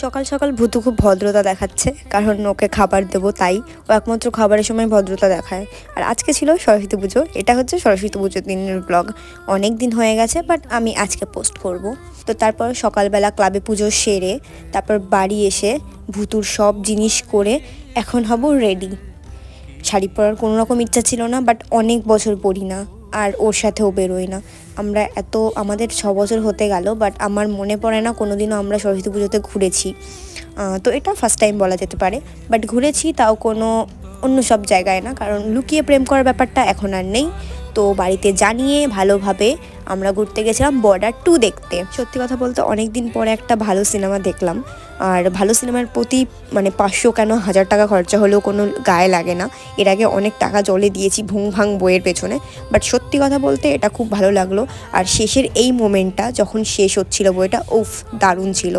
সকাল সকাল ভূতু খুব ভদ্রতা দেখাচ্ছে, কারণ ওকে খাবার দেবো তাই। ও একমাত্র খাবারের সময় ভদ্রতা দেখায়। আর আজকে ছিল সরস্বতী পুজো, এটা হচ্ছে সরস্বতী পুজোর দিনের ব্লগ। অনেক দিন হয়ে গেছে, বাট আমি আজকে পোস্ট করব। তো তারপর সকালবেলা ক্লাবে পুজো সেরে তারপর বাড়ি এসে ভূতুর সব জিনিস করে এখন হব রেডি। শাড়ি পরার কোনো রকম ইচ্ছা ছিল না, বাট অনেক বছর পরি না, আর ওর সাথেও বেরোই না। আমরা আমাদের 6 বছর হতে গেল, বাট আমার মনে পড়ে না কোনো দিনও আমরা সরস্বতী পুজোতে ঘুরেছি। তো এটা ফার্স্ট টাইম বলা যেতে পারে, বাট ঘুরেছি তাও কোনো অন্য সব জায়গায় না, কারণ লুকিয়ে প্রেম করার ব্যাপারটা এখন আর নেই। তো বাড়িতে জানিয়ে ভালোভাবে আমরা ঘুরতে গেছিলাম বর্ডার 2 দেখতে। সত্যি কথা বলতে অনেক দিন পরে একটা ভালো সিনেমা দেখলাম, আর ভালো সিনেমার প্রতি 500 কেন 1000 টাকা খরচা হলেও কোনো গায়ে লাগে না। এর আগে অনেক টাকা জলে দিয়েছি ভুং ভাং বইয়ের পেছনে, বাট সত্যি কথা বলতে এটা খুব ভালো লাগলো। আর শেষের এই মোমেন্টটা যখন শেষ হচ্ছিল বইটা, উফ, দারুণ ছিল।